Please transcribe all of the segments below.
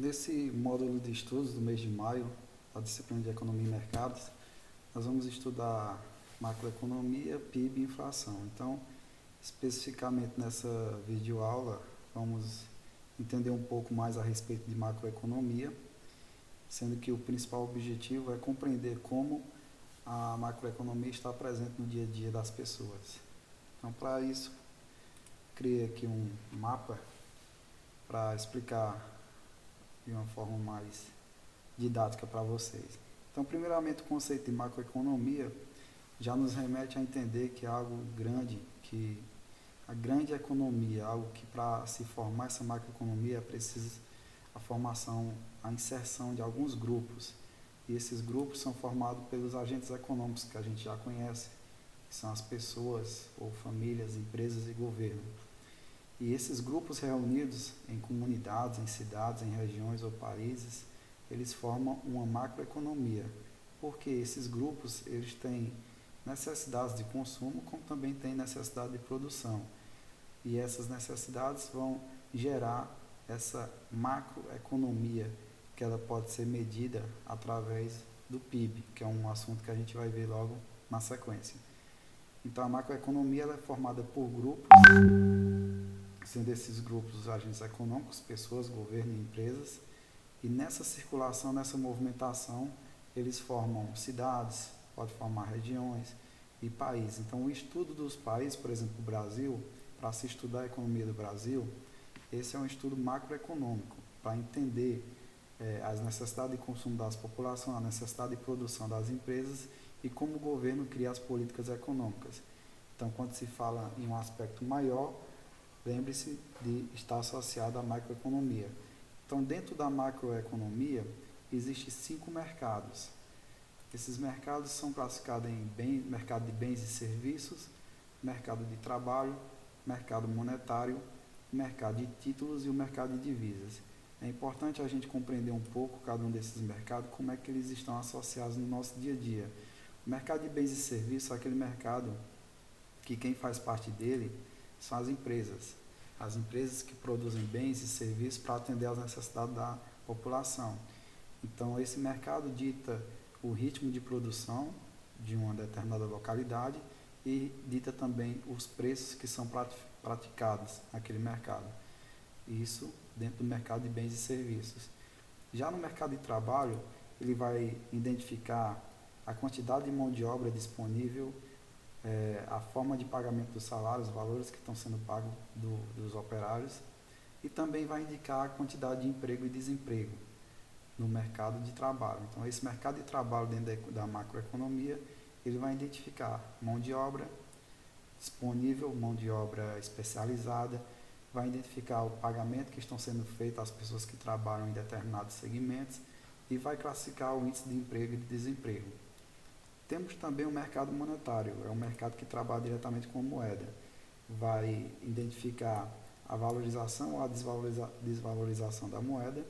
Nesse módulo de estudos do mês de maio, da disciplina de Economia e Mercados, nós vamos estudar macroeconomia, PIB e inflação. Então, especificamente nessa videoaula, vamos entender um pouco mais a respeito de macroeconomia, sendo que o principal objetivo é compreender como a macroeconomia está presente no dia a dia das pessoas. Então, para isso, criei aqui um mapa para explicar de uma forma mais didática para vocês. Então, primeiramente, o conceito de macroeconomia já nos remete a entender que é algo grande, que a grande economia, algo que para se formar essa macroeconomia é preciso a formação, a inserção de alguns grupos. E esses grupos são formados pelos agentes econômicos que a gente já conhece, que são as pessoas ou famílias, empresas e governo. E esses grupos reunidos em comunidades, em cidades, em regiões ou países, eles formam uma macroeconomia, porque esses grupos eles têm necessidades de consumo, como também têm necessidade de produção. E essas necessidades vão gerar essa macroeconomia, que ela pode ser medida através do PIB, que é um assunto que a gente vai ver logo na sequência. Então, a macroeconomia ela é formada por grupos, sendo esses grupos os agentes econômicos, pessoas, governo e empresas, e nessa circulação, nessa movimentação, eles formam cidades, pode formar regiões e países. Então, o estudo dos países, por exemplo, o Brasil, para se estudar a economia do Brasil, esse é um estudo macroeconômico, para entender as necessidades de consumo das populações, a necessidade de produção das empresas e como o governo cria as políticas econômicas. Então, quando se fala em um aspecto maior, lembre-se de estar associado à macroeconomia. Então, dentro da macroeconomia, existem 5 mercados. Esses mercados são classificados em mercado de bens e serviços, mercado de trabalho, mercado monetário, mercado de títulos e o mercado de divisas. É importante a gente compreender um pouco cada um desses mercados, como é que eles estão associados no nosso dia a dia. O mercado de bens e serviços é aquele mercado que quem faz parte dele são as empresas que produzem bens e serviços para atender às necessidades da população. Então, esse mercado dita o ritmo de produção de uma determinada localidade e dita também os preços que são praticados naquele mercado. Isso dentro do mercado de bens e serviços. Já no mercado de trabalho, ele vai identificar a quantidade de mão de obra disponível, a forma de pagamento dos salários, os valores que estão sendo pagos dos operários, e também vai indicar a quantidade de emprego e desemprego no mercado de trabalho. Então, esse mercado de trabalho dentro da macroeconomia, ele vai identificar mão de obra disponível, mão de obra especializada, vai identificar o pagamento que estão sendo feito às pessoas que trabalham em determinados segmentos e vai classificar o índice de emprego e de desemprego. Temos também o mercado monetário, é um mercado que trabalha diretamente com a moeda. Vai identificar a valorização ou a desvalorização da moeda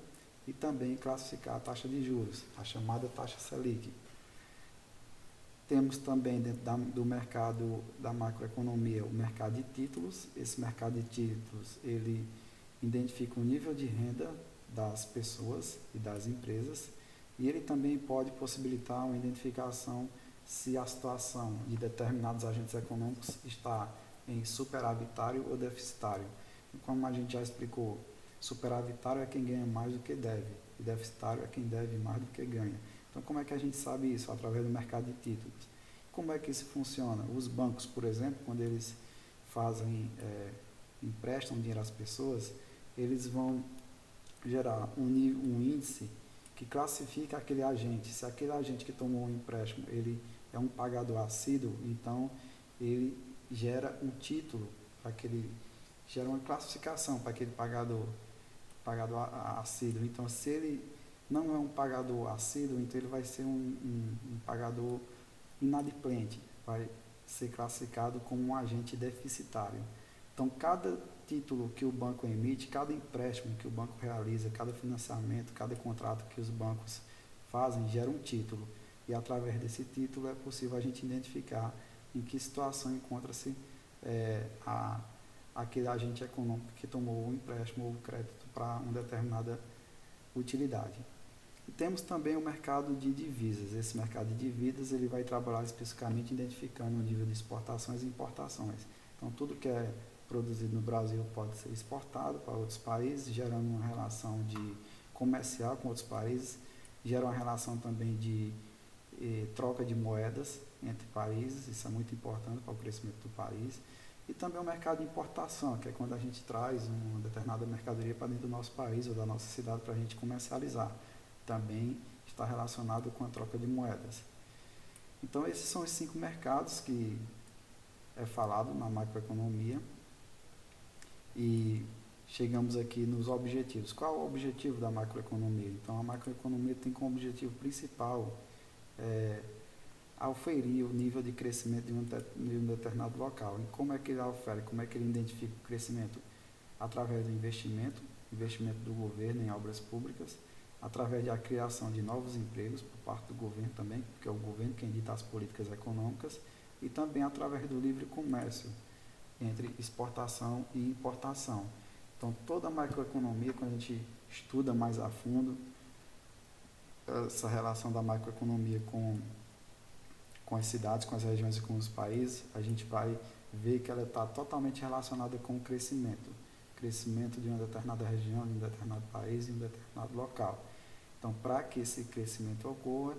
e também classificar a taxa de juros, a chamada taxa Selic. Temos também dentro do mercado da macroeconomia o mercado de títulos. Esse mercado de títulos, ele identifica o nível de renda das pessoas e das empresas e ele também pode possibilitar uma identificação se a situação de determinados agentes econômicos está em superavitário ou deficitário. E como a gente já explicou, superavitário é quem ganha mais do que deve e deficitário é quem deve mais do que ganha. Então, como é que a gente sabe isso? Através do mercado de títulos. Como é que isso funciona? Os bancos, por exemplo, quando eles emprestam dinheiro às pessoas, eles vão gerar um índice que classifica aquele agente. Se aquele agente que tomou um empréstimo, ele é um pagador assíduo, então ele gera um título, gera uma classificação para aquele pagador assíduo. Então, se ele não é um pagador assíduo, então ele vai ser um pagador inadimplente, vai ser classificado como um agente deficitário. Então, cada título que o banco emite, cada empréstimo que o banco realiza, cada financiamento, cada contrato que os bancos fazem, gera um título. E através desse título é possível a gente identificar em que situação encontra-se aquele agente econômico que tomou o empréstimo ou o crédito para uma determinada utilidade. E temos também o mercado de divisas. Esse mercado de divisas ele vai trabalhar especificamente identificando o nível de exportações e importações. Então, tudo que é produzido no Brasil pode ser exportado para outros países, gerando uma relação de comercial com outros países, gera uma relação também de troca de moedas entre países, isso é muito importante para o crescimento do país. E também o mercado de importação, que é quando a gente traz uma determinada mercadoria para dentro do nosso país ou da nossa cidade para a gente comercializar. Também está relacionado com a troca de moedas. Então, esses são os 5 mercados que é falado na macroeconomia. E chegamos aqui nos objetivos. Qual é o objetivo da macroeconomia? Então, a macroeconomia tem como objetivo principal auferir o nível de crescimento de um determinado local. E como é que ele aufere? Como é que ele identifica o crescimento? Através do investimento do governo em obras públicas, através da criação de novos empregos por parte do governo também, porque é o governo quem dita as políticas econômicas, e também através do livre comércio entre exportação e importação. Então, toda a macroeconomia, quando a gente estuda mais a fundo essa relação da macroeconomia com as cidades, com as regiões e com os países, a gente vai ver que ela está totalmente relacionada com o crescimento de uma determinada região, de um determinado país, de um determinado local. Então, para que esse crescimento ocorra,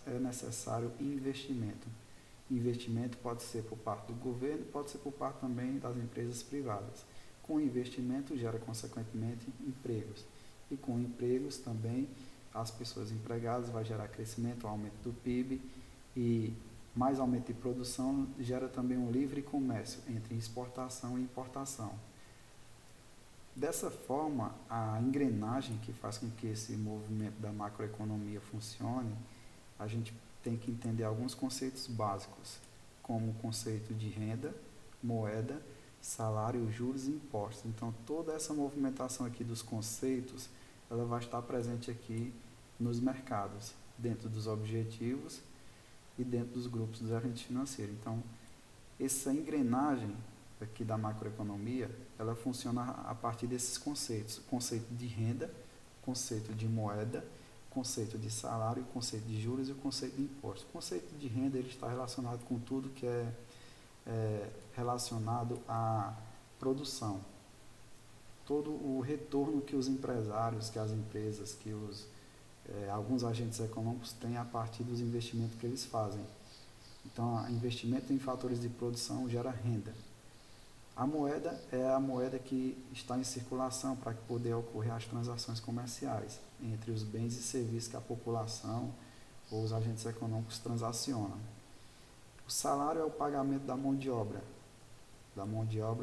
é necessário investimento. Investimento pode ser por parte do governo, pode ser por parte também das empresas privadas. Com investimento gera, consequentemente, empregos. E com empregos também, as pessoas empregadas vai gerar crescimento, aumento do PIB, e mais aumento de produção gera também um livre comércio entre exportação e importação. Dessa forma, a engrenagem que faz com que esse movimento da macroeconomia funcione, a gente tem que entender alguns conceitos básicos, como o conceito de renda, moeda, salário, juros e impostos. Então, toda essa movimentação aqui dos conceitos, ela vai estar presente aqui nos mercados, dentro dos objetivos e dentro dos grupos dos agentes financeiros. Então, essa engrenagem aqui da macroeconomia, ela funciona a partir desses conceitos. Conceito de renda, conceito de moeda, conceito de salário, conceito de juros e o conceito de impostos. O conceito de renda ele está relacionado com tudo que é relacionado à produção. Todo o retorno que os empresários, que as empresas, que alguns agentes econômicos têm a partir dos investimentos que eles fazem. Então, investimento em fatores de produção gera renda. A moeda é a moeda que está em circulação para poder ocorrer as transações comerciais entre os bens e serviços que a população ou os agentes econômicos transacionam. O salário é o pagamento da mão de obra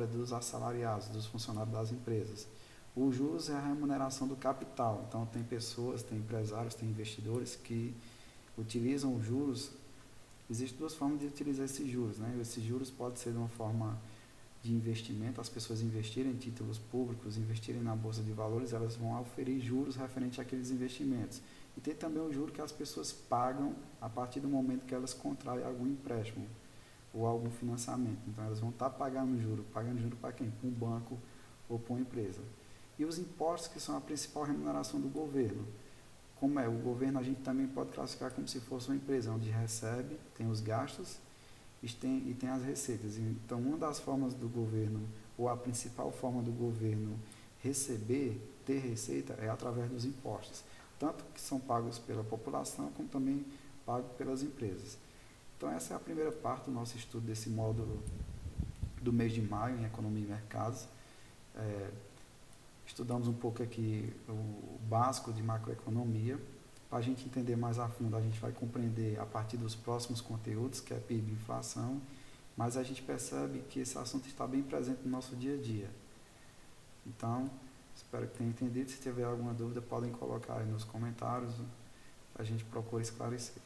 dos assalariados, dos funcionários das empresas. Os juros é a remuneração do capital. Então, tem pessoas, tem empresários, tem investidores que utilizam os juros. Existem 2 formas de utilizar esses juros, né? Esses juros podem ser de uma forma de investimento, as pessoas investirem em títulos públicos, investirem na bolsa de valores, elas vão oferir juros referente àqueles investimentos. E tem também o juro que as pessoas pagam a partir do momento que elas contraem algum empréstimo ou algum financiamento. Então, elas vão estar pagando juro para quem? Para um banco ou para uma empresa. E os impostos, que são a principal remuneração do governo. Como é? O governo a gente também pode classificar como se fosse uma empresa, onde recebe, tem os gastos e tem as receitas. Então, uma das formas do governo, ou a principal forma do governo ter receita, é através dos impostos. Tanto que são pagos pela população, como também pagos pelas empresas. Então, essa é a primeira parte do nosso estudo desse módulo do mês de maio, em Economia e Mercados. Estudamos um pouco aqui o básico de macroeconomia. Para a gente entender mais a fundo, a gente vai compreender a partir dos próximos conteúdos, que é PIB e inflação, mas a gente percebe que esse assunto está bem presente no nosso dia a dia. Então, espero que tenham entendido. Se tiver alguma dúvida, podem colocar aí nos comentários, a gente procura esclarecer.